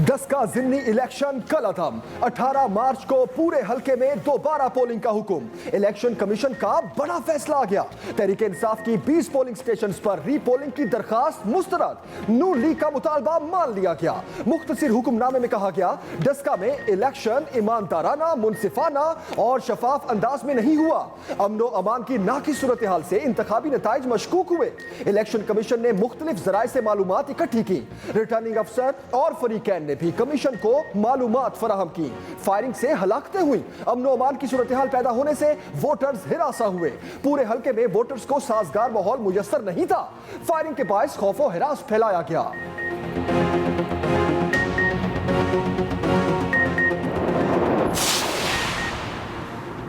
डस्का जिमनी election कल अदम 18 मार्च को पूरे हलके में दोबारा पोलिंग का हुक्म। इलेक्शन कमीशन का बड़ा फैसला आ गया। तहरीक इंसाफ की 20 पोलिंग स्टेशंस पर रीपोलिंग की दरखास्त मुस्तरद। नून लीग का मुतालबा मान लिया गया। मुख्तसर हुक्मनामे में कहा गया डस्का में इलेक्शन ईमानदाराना, मुनसिफाना और शफाफ अंदाज में नहीं हुआ। अमनो अमान की नाकी सूरत हाल से इंतखाबी नताइज मशकूक हुए। इलेक्शन कमीशन ने मुख्तलिफ जराए से मालूमात इकट्ठी की। रिटर्निंग अफसर और फरीकैन ने भी कमीशन को मालूमात फराहम की। फायरिंग से हलाकतें हुई। अमनो अमान की सूरत हाल पैदा होने से वोटर्स हिरासा हुए। पूरे हलके में वोटर्स को साजगार माहौल मुयस्सर नहीं था। फायरिंग के बायस खौफो हिरास फैलाया गया।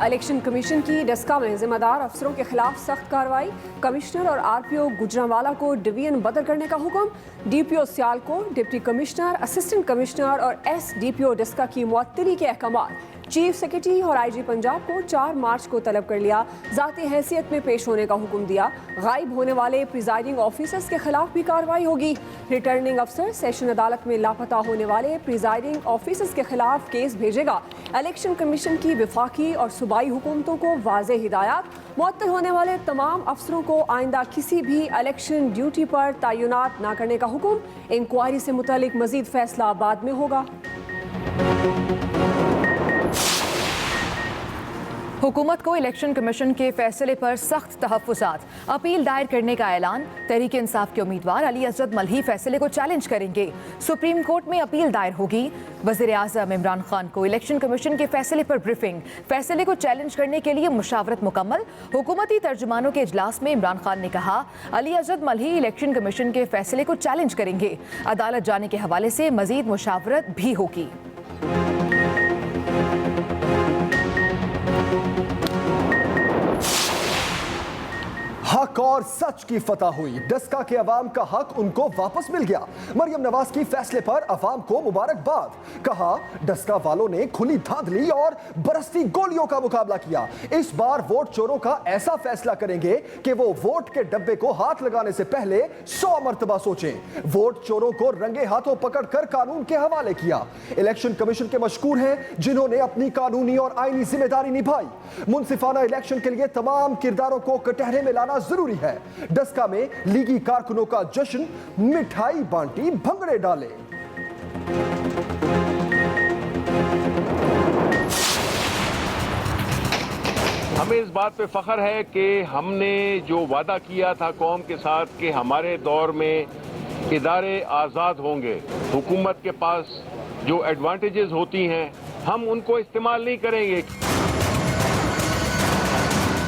इलेक्शन कमीशन की डस्का में जिम्मेदार अफसरों के खिलाफ सख्त कार्रवाई। कमिश्नर और आरपीओ गुजरांवाला को डिवीजन बदल करने का हुक्म। DPO Sialkot, deputy commissioner, assistant commissioner और एसडीपीओ डस्का की मुअत्तली के अहकाम। चीफ सेक्रेटरी और आईजी पंजाब को 4 मार्च को तलब कर लिया। जाती हैसियत में पेश होने का हुक्म दिया। गायब होने वाले प्रिजाइडिंग ऑफिसर्स के खिलाफ भी कार्रवाई होगी। रिटर्निंग अफसर सेशन अदालत में लापता होने वाले प्रिजाइडिंग ऑफिसर्स के खिलाफ केस भेजेगा। इलेक्शन कमीशन की विफाकी और सूबाई हुकूमतों को वाज़े हिदायत। मुअत्तल होने वाले तमाम अफसरों को आइंदा किसी भी इलेक्शन ड्यूटी पर तैनात न करने का हुक्म। इंक्वायरी से मुतालिक मजीद फैसला बाद में होगा। हुकूमत को इलेक्शन कमीशन के फैसले पर सख्त तहफ़्फ़ुज़ात। अपील दायर करने का ऐलान। तहरीक इंसाफ के उम्मीदवार अली असद मल्ही फैसले को चैलेंज करेंगे। सुप्रीम कोर्ट में अपील दायर होगी। वज़ीर आज़म इमरान खान को इलेक्शन कमीशन के फैसले पर ब्रीफिंग। फैसले को चैलेंज करने के लिए मुशावरत मुकम्मल। हुकूमती तर्जुमानों के इजलास में इमरान खान ने कहा अली असद मल्ही इलेक्शन कमीशन के फैसले को चैलेंज करेंगे। अदालत जाने के हवाले से मजीद मुशावरत भी होगी। हक और सच की फतह हुई। डस्का के अवाम का हक उनको वापस मिल गया। मरियम नवाज की फैसले पर अवाम को मुबारकबाद। कहा डस्का वालों ने खुली धांधली और बरसती गोलियों का मुकाबला किया। इस बार वोट चोरों का ऐसा फैसला करेंगे कि वो वोट के डब्बे को हाथ लगाने से पहले 100 मरतबा सोचें। वोट चोरों को रंगे हाथों पकड़कर कानून के हवाले किया। इलेक्शन कमीशन के मशकूर हैं जिन्होंने अपनी कानूनी और आईनी जिम्मेदारी निभाई। मुनसिफाना इलेक्शन के लिए तमाम किरदारों को कटहरे में लाना जरूरी है। डस्का में लीगी कारकुनों का जश्न, मिठाई बांटी, भंगड़े डाले। हमें इस बात पे फख्र है कि हमने जो वादा किया था कौम के साथ कि हमारे दौर में इदारे आज़ाद होंगे, हुकूमत के पास जो एडवांटेजेस होती हैं हम उनको इस्तेमाल नहीं करेंगे।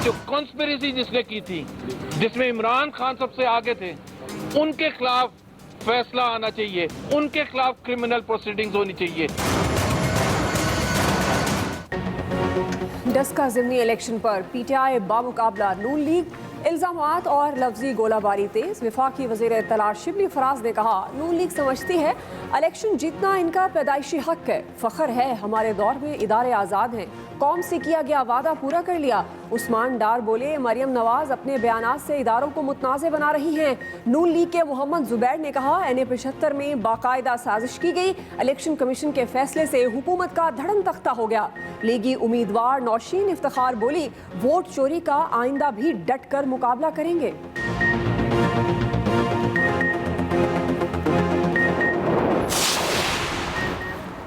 जो कॉन्स्पिरेसी जिसने की थी, जिसमें इमरान खान सबसे आगे थे, उनके खिलाफ फैसला आना चाहिए, उनके खिलाफ क्रिमिनल प्रोसीडिंग्स होनी चाहिए। डस्का ज़िमनी इलेक्शन पर पीटीआई बामुकाबला नून लीग। इल्जामात और लफ्जी गोलाबारी तेज। वफाकी वज़ीर इत्तलात शिबली फराज ने कहा नून लीग समझती है इलेक्शन जीतना इनका पैदाइशी हक है। फ़ख्र है हमारे दौर में इदारे आज़ाद हैं। कौम से किया गया वादा पूरा कर लिया। उस्मान डार बोले मरियम नवाज अपने बयानात से इदारों को मुतनाज़ बना रही हैं। नून लीग के मोहम्मद जुबैर ने कहा NA-75 में बाकायदा साजिश की गई। इलेक्शन कमीशन के फैसले से हुकूमत का धड़न तख्ता हो गया। लीगी उम्मीदवार नौशीन इफ्तिखार बोली वोट चोरी का आइंदा भी डट कर मुकाबला करेंगे।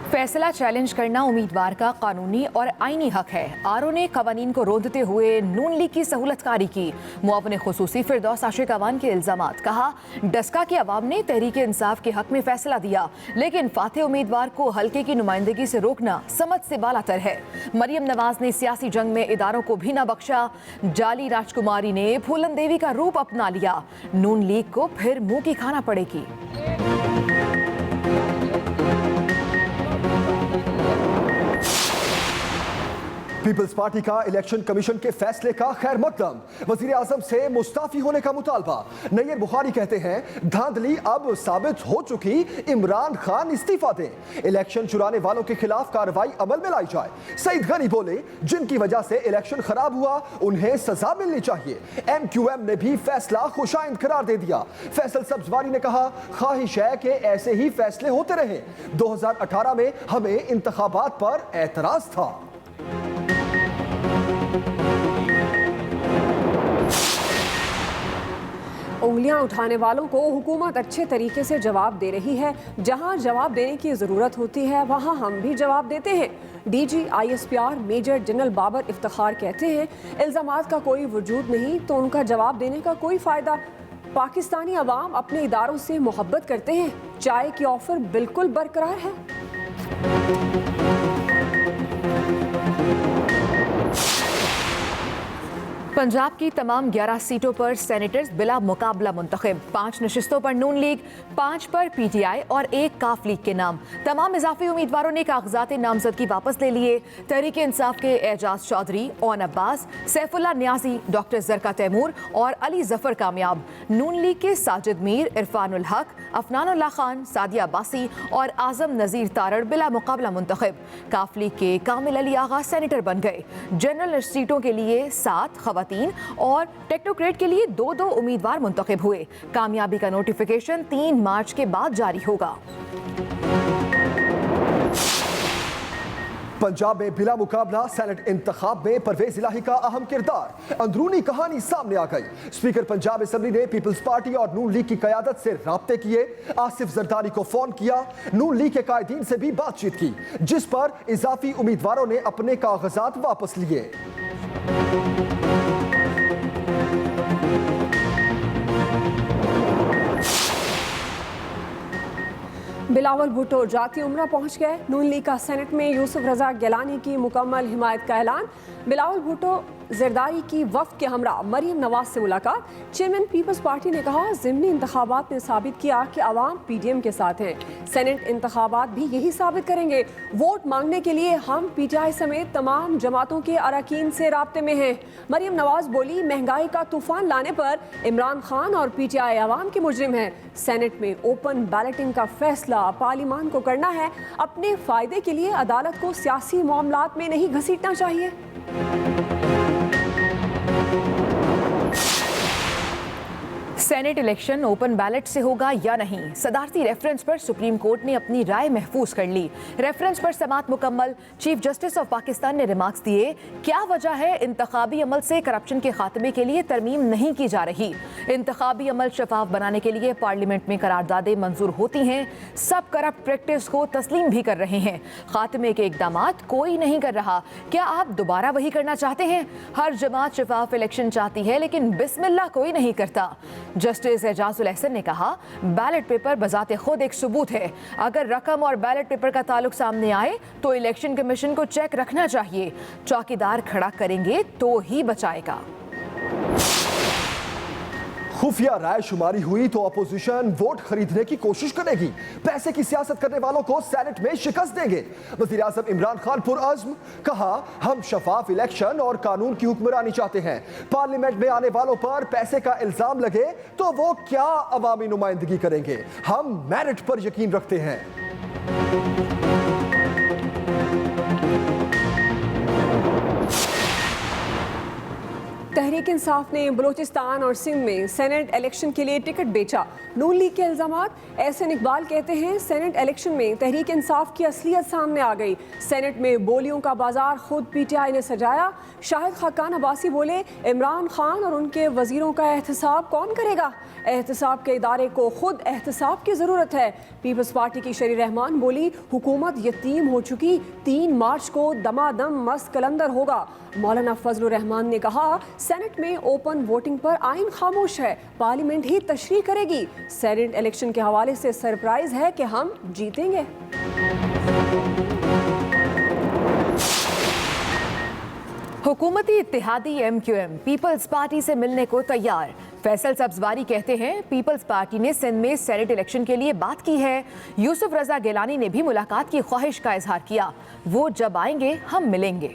फैसला चैलेंज करना उम्मीदवार का कानूनी और आईनी हक है। आरओ ने कवानीन को रोंदते हुए नून लीग की सहूलतकारी की। मुआविन खुसूसी फिरदौस आशिक अवान के इल्जामात। कहा डस्का के अवाम ने तहरीक इंसाफ के हक में फैसला दिया, लेकिन फाते उम्मीदवार को हल्के की नुमाइंदगी से रोकना समझ से बालातर है। मरियम नवाज ने सियासी जंग में इदारों को भी न बख्शा। जाली राजकुमारी ने फूलन देवी का रूप अपना लिया। नून लीग को फिर मुंह की खाना पड़ेगी। पीपल्स पार्टी का इलेक्शन कमीशन के फैसले का खैर मकदम, वजीर आजम से मुस्ताफी होने का मुतालबा। नैयर बुखारी कहते हैं धांधली अब साबित हो चुकी, इमरान खान इस्तीफा दें, इलेक्शन चुराने वालों के खिलाफ कार्रवाई अमल में लाई जाए। सईद गनी बोले जिनकी वजह से इलेक्शन खराब हुआ उन्हें सजा मिलनी चाहिए। MQM ने भी फैसला खुशाइंद करार दे दिया। फैसल सब्जवारी ने कहा ख्वाहिश है कि ऐसे ही फैसले होते रहे। 2018 में हमें इंतखाबात पर एतराज था। उंगलियां उठाने वालों को हुकूमत अच्छे तरीके से जवाब दे रही है। जहां जवाब देने की ज़रूरत होती है वहां हम भी जवाब देते हैं। DG ISPR major general Babar Iftikhar कहते हैं इल्ज़ामात का कोई वजूद नहीं तो उनका जवाब देने का कोई फ़ायदा। पाकिस्तानी अवाम अपने इदारों से मोहब्बत करते हैं। चाय की ऑफर बिल्कुल बरकरार है। पंजाब की तमाम 11 सीटों पर सेनेटर्स बिला मुकाबला मुंतखब। 5 नशिस्तों पर नून लीग, 5 पर PTI और 1 काफ लीग के नाम। तमाम इजाफी उम्मीदवारों ने कागजात नामजदगी वापस ले लिए। तहरीक इंसाफ के एजाज चौधरी, ओन अब्बास, सैफुल्ला न्याजी, डॉक्टर जरका तैमूर और अली जफर कामयाब। नून लीग के साजिद मीर, इरफानुल हक, अफनानुल्लाह खान, सादिया अब्बासी और आजम नजीर तारड़ बिला मुकाबला मुंतखब। काफ लीग के कामिल अली आगा सेनेटर बन गए। जनरल सीटों के लिए 7 खवातीन और टेक्नोक्रेट के लिए 2-2 उम्मीदवार मुंतखब हुए। कामयाबी का नोटिफिकेशन 3 मार्च के बाद जारी होगा। पंजाब में बिला मुकाबला सेनेट इंतखाब में परवेज इलाही का अहम किरदार। अंदरूनी कहानी सामने आ गई। स्पीकर पंजाब असेंबली ने पीपल्स पार्टी और नून लीग की क़यादत से राब्ते किए। आसिफ जरदारी को फोन किया। नून लीग के कायदीन से भी बातचीत की, जिस पर इजाफी उम्मीदवारों ने अपने कागजात वापस लिए। बिलावल भुट्टो जाती उम्रा पहुंच गए। नून लीग का सेनेट में यूसुफ रजा गिलानी की मुकम्मल हिमायत का ऐलान। बिलावल भुट्टो जरदारी की वफ्द के हमरा मरियम नवाज से मुलाकात। चेयरमैन पीपल्स पार्टी ने कहा ज़िमनी इंतखाबात ने साबित किया कि अवाम PDM के साथ है। सेनेट इंतखाबात भी यही साबित करेंगे। वोट मांगने के लिए हम PTI समेत तमाम जमातों के अरकान से राब्ते में हैं। मरियम नवाज बोली महंगाई का तूफान लाने पर इमरान खान और PTI अवाम के मुजरिम हैं। सेनेट में ओपन बैलेटिंग का फैसला पार्लिमान को करना है। अपने फायदे के लिए अदालत को सियासी मामलात में नहीं घसीटना चाहिए। सेनेट इलेक्शन ओपन बैलेट से होगा या नहीं, सदारती रेफरेंस पर सुप्रीम कोर्ट ने अपनी राय महफूज कर ली। रेफरेंस पर समाअत मुकम्मल। चीफ जस्टिस ऑफ पाकिस्तान ने रिमार्क्स दिए, क्या वजह है इंतखाबी अमल से करप्शन के खात्मे के लिए तरमीम नहीं की जा रही। इंतखाबी अमल शफाफ बनाने के लिए पार्लियामेंट में करारदादें मंजूर होती हैं। सब करप्ट प्रैक्टिस को तस्लीम भी कर रहे हैं। खात्मे के इकदामात कोई नहीं कर रहा। क्या आप दोबारा वही करना चाहते हैं? हर जमात शफाफ इलेक्शन चाहती है लेकिन बिस्मिल्लाह कोई नहीं करता। जस्टिस एजाजुल एहसन ने कहा बैलेट पेपर बजाते खुद एक सबूत है। अगर रकम और बैलेट पेपर का ताल्लुक सामने आए तो इलेक्शन कमीशन को चेक रखना चाहिए। चौकीदार खड़ा करेंगे तो ही बचाएगा। खुफिया राय शुमारी हुई तो अपोजिशन वोट खरीदने की कोशिश करेगी। पैसे की सियासत करने वालों को सेनेट में शिकस्त देंगे। वज़ीर आज़म इमरान खान पुरअज़्म, कहा हम शफाफ इलेक्शन और कानून की हुक्मरानी चाहते हैं। पार्लियामेंट में आने वालों पर पैसे का इल्जाम लगे तो वो क्या अवामी नुमाइंदगी करेंगे। हम मेरिट पर यकीन रखते हैं। तहरीक इंसाफ ने बलूचिस्तान और सिंध में सेनेट इलेक्शन के लिए टिकट बेचा। नून लीग के इल्जामात। एहसन इकबाल कहते हैं सेनेट इलेक्शन में तहरीक इंसाफ की असलियत सामने आ गई। सेनेट में बोलियों का बाजार खुद PTI ने सजाया। शाहिद खाकान अब्बासी बोले इमरान खान और उनके वजीरों का एहतसाब कौन करेगा। एहतसाब के इदारे को खुद एहतसाब की ज़रूरत है। पीपल्स पार्टी की शरी रहमान बोली हुकूमत यतीम हो चुकी। 3 मार्च को दमादम मस्त कलंदर होगा। मौलाना फजलुर रहमान ने कहा सेनेट में ओपन वोटिंग पर आइन खामोश है, पार्लियामेंट ही तशरीह करेगी। सेनेट इलेक्शन के हवाले से सरप्राइज है कि हम जीतेंगे। हुकूमती इत्तेहादी MQM पीपल्स पार्टी से मिलने को तैयार। फैसल सब्जवारी कहते हैं पीपल्स पार्टी ने सिंध में सेनेट इलेक्शन के लिए बात की है। यूसुफ रजा गिलानी ने भी मुलाकात की ख्वाहिश का इजहार किया। वो जब आएंगे हम मिलेंगे।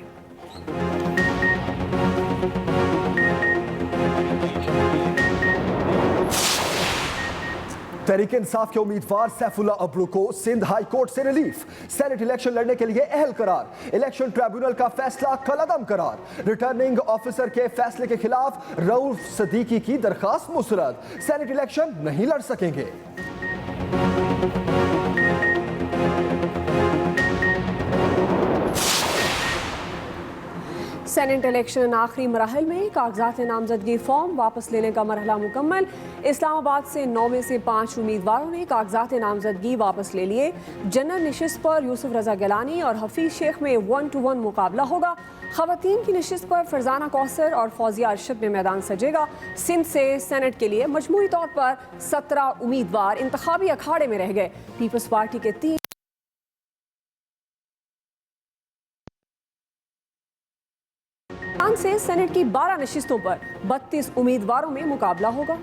तहरीक इंसाफ के उम्मीदवार सैफुल्ला अब्रू को सिंध हाई कोर्ट से रिलीफ। सेनेट इलेक्शन लड़ने के लिए अहल करार। इलेक्शन ट्रिब्यूनल का फैसला कलअदम करार। रिटर्निंग ऑफिसर के फैसले के खिलाफ रऊफ सदीकी की दरखास्त मुस्तरद। सेनेट इलेक्शन नहीं लड़ सकेंगे। सेनेट इलेक्शन आखिरी मराहल में कागजात नामजदगी फॉर्म वापस लेने का मरहला मुकम्मल। इस्लामाबाद से 9 में से 5 उम्मीदवारों ने कागजात नामजदगी वापस ले लिए। जनरल नशिस्त पर यूसुफ रजा गिलानी और हफीज शेख में 1-1 मुकाबला होगा। खवातीन की नशिस्त पर फरजाना कौसर और फौजिया अरशद में मैदान सजेगा। सिंध से सेनेट के लिए मजमूई तौर पर 17 उम्मीदवार इंतखाबी अखाड़े में रह गए। पीपल्स पार्टी के 3 से सेनेट की 12 नशिस्तों पर 32 उम्मीदवारों में मुकाबला होगा।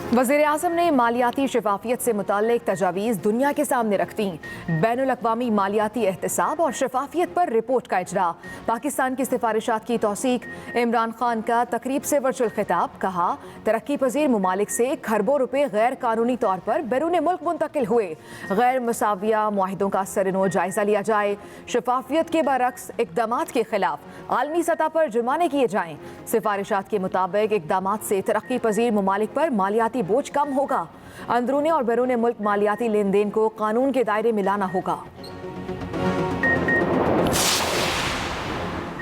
वज़ीर आज़म ने मालियाती शफाफियत से मुताल्लिक तजावीज़ दुनिया के सामने रख दी। बैनुल-अक़वामी मालियाती एहतसाब और शफाफियत पर रिपोर्ट का इजरा। पाकिस्तान की सिफारिशात की तौसीक। इमरान खान का तकरीब से वर्चुअल खिताब। कहा, तरक्की पजीर ममालिक से खरबों रुपए गैर कानूनी तौर पर बैरून मुल्क मुंतकिल हुए। गैर मुसाविया मुआहिदों का सरनो जायजा लिया जाए। शफाफियत के बरक्स इक़दामात के खिलाफ आलमी सतह पर जुर्माने किए जाएँ। सिफारिशात के मुताबिक इक़दामात से तरक्की पजीर ममालिक पर मालियाती बोझ कम होगा। अंदरूनी और बैरून मुल्क मालियाती लेन देन को कानून के दायरे में लाना होगा।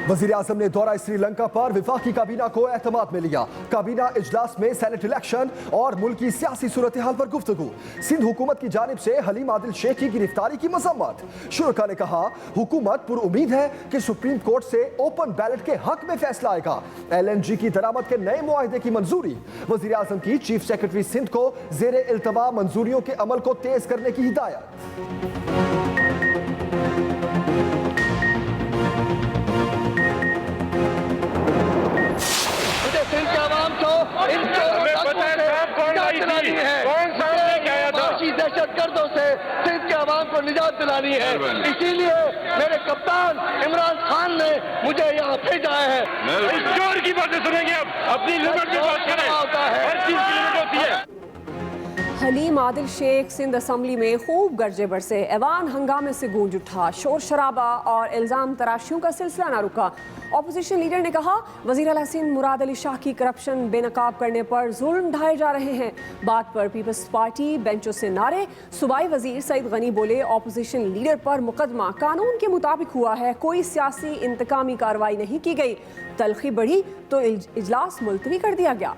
वज़ीर आज़म ने दौरा श्रीलंका पर विफाकी काबीना को एतमाद में लिया। काबीना इजलास में सेनेट इलेक्शन और मुल्क की सियासी सूरत हाल पर गुफ्तगू। सिंध हुकूमत की जानिब से हलीम आदिल शेख की गिरफ्तारी की मजम्मत। शुरका ने कहा, हुकूमत पुरुमीद है कि सुप्रीम कोर्ट से ओपन बैलेट के हक में फैसला आएगा। LNG की दरामद के नए मुआहदे की मंजूरी। वज़ीर आज़म की चीफ सेक्रेटरी सिंध को ज़ेरे इल्तवा मंजूरियों के अमल को तेज करने की हिदायत। दहशतगर्दों से सिंध के अवाम को निजात दिलानी है। इसीलिए मेरे कप्तान इमरान खान ने मुझे यहाँ भेजा है। जोर की बातें सुनेंगे। अब अपनी लिमिट की बात करें। हर चीज की लिमिट होती है। हलीम आदिल शेख सिंध असम्बली में खूब गरजे बरसे। ऐवान हंगामे से गूंज उठा। शोर शराबा और इल्ज़ाम तराशियों का सिलसिला न रुका। ऑपोजिशन लीडर ने कहा, वज़ीर आला सिंध मुराद अली शाह की करप्शन बेनकाब करने पर जुल्म ढाए जा रहे हैं। बात पर पीपल्स पार्टी बेंचों से नारे। सूबाई वज़ीर सईद गनी बोले, ऑपोजिशन लीडर पर मुकदमा कानून के मुताबिक हुआ है, कोई सियासी इंतकामी कार्रवाई नहीं की गई। तलखी बढ़ी तो इजलास मुलतवी कर दिया गया।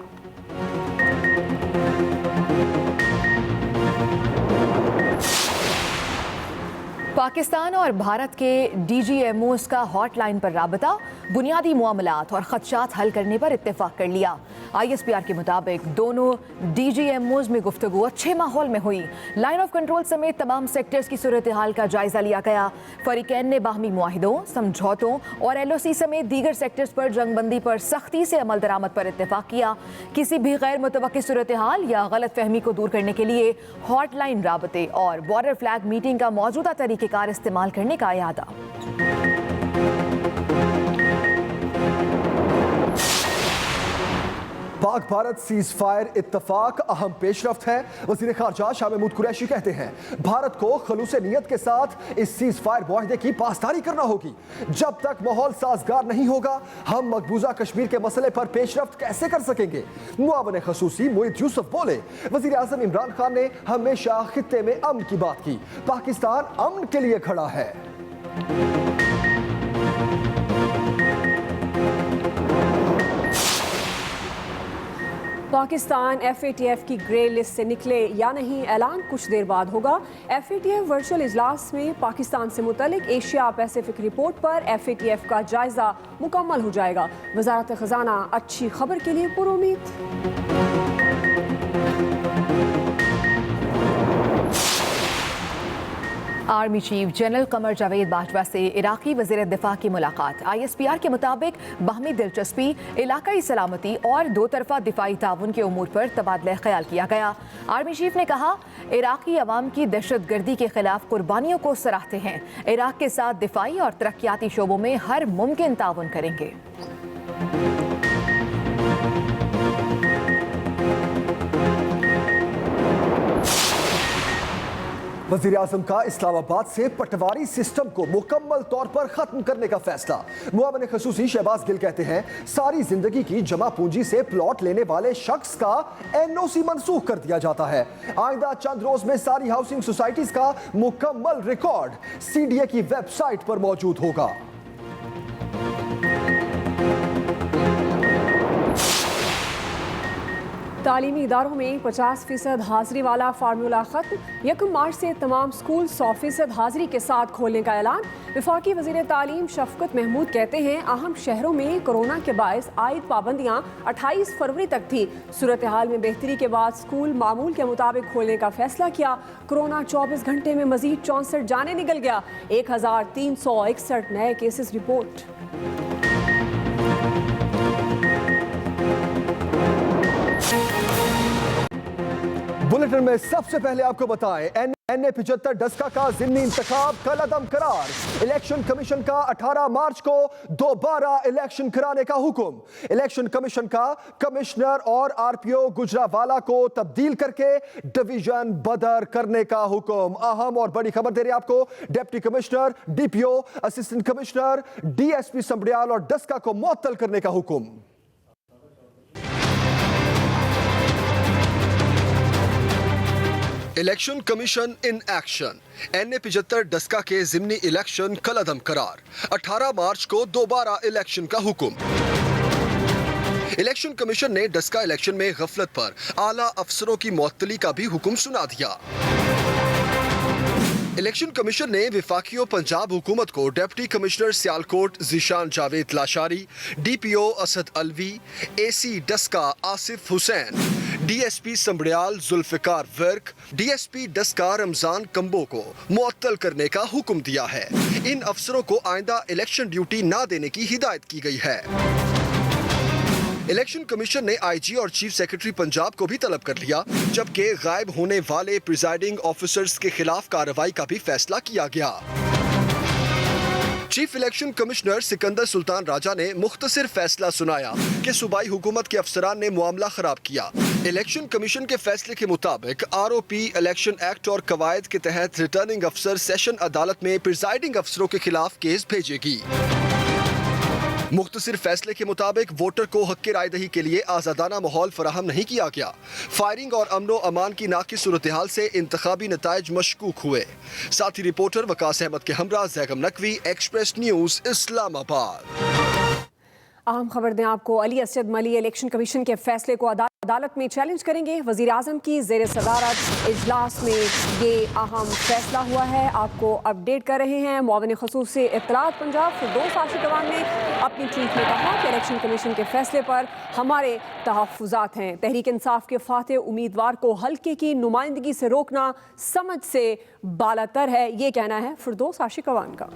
पाकिस्तान और भारत के DGMOs का हॉटलाइन पर राबता। बुनियादी मामलात और खदशात हल करने पर इत्तेफाक कर लिया। ISPR के मुताबिक दोनों DGMOs में गुफ्तगू अच्छे माहौल में हुई। लाइन ऑफ कंट्रोल समेत तमाम सेक्टर्स की सूरत हाल का जायजा लिया गया। फरीकैन ने बाहमी मुआहिदों, समझौतों और LOC समेत दीगर सेक्टर्स पर जंगबंदी पर सख्ती से अमल दरामद पर इत्तेफाक किया। किसी भी गैर मुतवक्की सूरत हाल या गलत फहमी को दूर करने के लिए हॉटलाइन राबते और बॉर्डर फ्लैग मीटिंग का मौजूदा तरीक़ेकार इस्तेमाल करने का इरादा। पाक भारत सीज फायर इत्तफाक अहम पेशरफ्त है। वज़ीर ख़ारजा शाह महमूद कुरैशी कहते हैं, भारत को खलूस नीयत के साथ इस सीज फायर मुआहदे की पासदारी करना होगी। जब तक माहौल साजगार नहीं होगा, हम मकबूजा कश्मीर के मसले पर पेशरफ्त कैसे कर सकेंगे। मुआवन खसूसी मोहित यूसुफ बोले, वज़ीर आज़म इमरान खान ने हमेशा खित्ते में अमन की बात की। पाकिस्तान अमन के लिए खड़ा है। पाकिस्तान FATF की ग्रे लिस्ट से निकले या नहीं, ऐलान कुछ देर बाद होगा। FATF वर्चुअल इजलास में पाकिस्तान से मुतल्लिक एशिया पैसिफिक रिपोर्ट पर FATF का जायजा मुकम्मल हो जाएगा। वजारत खजाना अच्छी खबर के लिए पुरुमीद। Army chief general Qamar Javed Bajwa से इराकी वज़ीर दिफा की मुलाकात। ISPR के मुताबिक बाहमी दिलचस्पी, इलाकाई सलामती और दो तरफा दिफाई ताउन के उमूर पर तबादला ख्याल किया गया। आर्मी चीफ ने कहा, इराकी अवाम की दहशत गर्दी के खिलाफ कुर्बानियों को सराहते हैं। इराक के साथ दिफाई और तरक्याती शोबों में हर मुमकिन ताउन करेंगे। वज़ीर आज़म का इस्लामाबाद से पटवारी सिस्टम को मुकम्मल तौर पर खत्म करने का फैसला। मुआविन ख़ुसूसी शहबाज गिल कहते हैं, सारी जिंदगी की जमा पूंजी से प्लॉट लेने वाले शख्स का NOC मनसूख कर दिया जाता है। आइंदा चंद रोज में सारी हाउसिंग सोसाइटीज का मुकम्मल रिकॉर्ड CDA की वेबसाइट पर मौजूद होगा। तालीमी इदारों में 50% हाजिरी वाला फार्मूला खत्म। 1 मार्च से तमाम स्कूल 100% हाजिरी के साथ खोलने का ऐलान। वफाकी वज़ीर तालीम शफकत महमूद कहते हैं, अहम शहरों में कोरोना के बायस आयद पाबंदियां 28 फरवरी तक थी। सूरत हाल में बेहतरी के बाद स्कूल मामूल के मुताबिक खोलने का फैसला किया। कोरोना 24 घंटे में मजीद 64 जाने निकल गया। 1361 नए केसेस रिपोर्ट। बुलेटिन में सबसे पहले आपको बताएं, NA-75 डस्का का ज़िमनी इंतखाब कल अदम करार। इलेक्शन कमीशन का 18 मार्च को दोबारा इलेक्शन कराने का हुक्म। इलेक्शन कमीशन का कमिश्नर और RPO गुजरावाला को तब्दील करके डिवीजन बदर करने का हुक्म। अहम और बड़ी खबर दे रही है आपको, deputy commissioner, DPO, assistant commissioner, DSP Sambarial और डस्का को मुअत्तल करने का हुक्म। Election commission in action. NA-75 Daska के ज़िमनी इलेक्शन कल अदम करार। 18 मार्च को दोबारा इलेक्शन का हुक्म। इलेक्शन कमीशन ने डस्का इलेक्शन में गफलत पर आला अफसरों की मुअत्तली का भी हुक्म सुना दिया। इलेक्शन कमीशन ने विफाकियो पंजाब हुकूमत को deputy commissioner Sialkot Zeeshan Javed Lashari, DPO Asad Alvi, AC Daska Asif Hussain, DSP Sambrial Zulfiqar Virk, DSP Daska Ramzan Kamboh को मुअत्तल करने का हुक्म दिया है। इन अफसरों को आइंदा इलेक्शन ड्यूटी ना देने की हिदायत की गई है। इलेक्शन कमीशन ने IG और चीफ सेक्रेटरी पंजाब को भी तलब कर लिया, जबकि गायब होने वाले प्रिजाइडिंग ऑफिसर्स के खिलाफ कार्रवाई का भी फैसला किया गया। Chief election commissioner Sikandar Sultan Raja ने मुख्तसर फैसला सुनाया कि सूबाई हुकूमत के अफसरान ने मामला खराब किया। इलेक्शन कमीशन के फैसले के मुताबिक ROP इलेक्शन एक्ट और कवायद के तहत रिटर्निंग अफसर सेशन अदालत में प्रिजाइडिंग अफसरों के खिलाफ केस भेजेगी। मुख्तसर फैसले के मुताबिक वोटर को हक रायदही के लिए आज़ादाना माहौल फराहम नहीं किया गया। फायरिंग और अमनो अमान की नाक़िस सूरत हाल से इंतखाबी नताइज मशकूक हुए। साथी रिपोर्टर वकास अहमद के हमरा जैगम नकवी, एक्सप्रेस न्यूज़, इस्लामाबाद। अहम खबर दें आपको, अली असद मली इलेक्शन कमीशन के फैसले को अदालत में चैलेंज करेंगे। वज़ीर आज़म की ज़ेर सदारत इजलास में ये अहम फैसला हुआ है। आपको अपडेट कर रहे हैं। मुआविन ख़ुसूसी इत्तलात पंजाब फिरदौस आशिकवान ने अपनी ट्वीट में कहा कि इलेक्शन कमीशन के फैसले पर हमारे तहफ़्फ़ुज़ात हैं। तहरीक इंसाफ के फातेह उम्मीदवार को हल्के की नुमाइंदगी से रोकना समझ से बालातर है, ये कहना है फिरदौस आशिकवान का।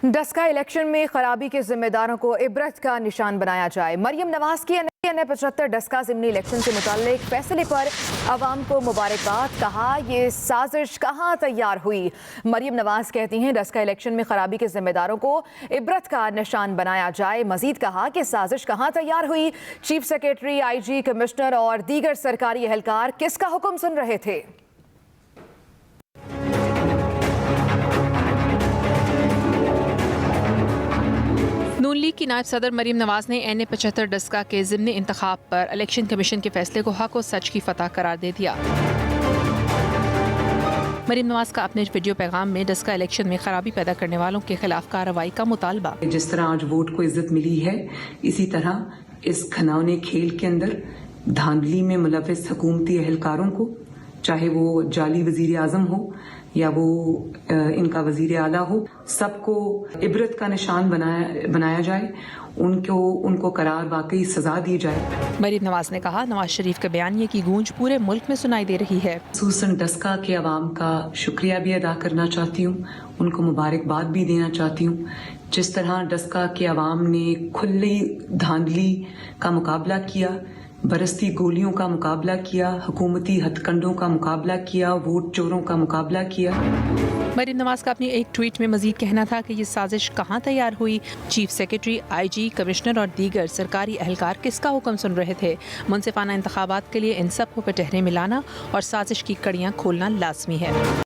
डस्का इलेक्शन में खराबी के जिम्मेदारों को इबरत का निशान बनाया जाए। मरियम नवाज की NA-75 डस्का ज़िमनी इलेक्शन से मुताल्लिक फैसले पर अवाम को मुबारकबाद। कहा, ये साजिश कहाँ तैयार हुई। मरियम नवाज कहती हैं, डस्का इलेक्शन में खराबी के जिम्मेदारों को इबरत का निशान बनाया जाए। मजीद कहा कि साजिश कहाँ तैयार हुई। चीफ सेक्रेटरी, IG, कमिश्नर और दीगर सरकारी एहलकार किसका हुक्म सुन रहे थे। नून लीग की नायब सदर मरीम नवाज ने NA-75 डस्का के ज़िमनी इंतखाब पर इलेक्शन कमीशन के फैसले को हक और सच की फतह करार दे दिया। मरीम नवाज का अपने वीडियो पैगाम में डस्का इलेक्शन में खराबी पैदा करने वालों के खिलाफ कार्रवाई का मुतालबा। जिस तरह आज वोट को इज्जत मिली है, इसी तरह इस खनौने खेल के अंदर धांधली में मुलविस हुकूमती एहलकारों को, चाहे वो जाली वजीर आजम हो या वो इनका वजीर आला हो, सबको इबरत का निशान बनाया जाए, उनको करार वाकई सजा दी जाए। मरीम नवाज ने कहा, नवाज शरीफ के बयानिए की गूंज पूरे मुल्क में सुनाई दे रही है। खसूसन डस्का के अवाम का शुक्रिया भी अदा करना चाहती हूँ, उनको मुबारकबाद भी देना चाहती हूँ। जिस तरह डस्का के अवाम ने खुली धांधली का मुकाबला किया, बरसती गोलियों का मुकाबला किया, हुकूमती हथकंडों का मुकाबला किया, वोट चोरों का मुकाबला किया। मरीम नवाज का अपने एक ट्वीट में मजीद कहना था कि ये साजिश कहाँ तैयार हुई, चीफ सेक्रेटरी, IG, कमिश्नर और दीगर सरकारी अहलकार किसका हुक्म सुन रहे थे। मुनसिफाना इंतखाबात के लिए इन सबको पटहरे मिलाना और साजिश की कड़ियाँ खोलना लाजमी है।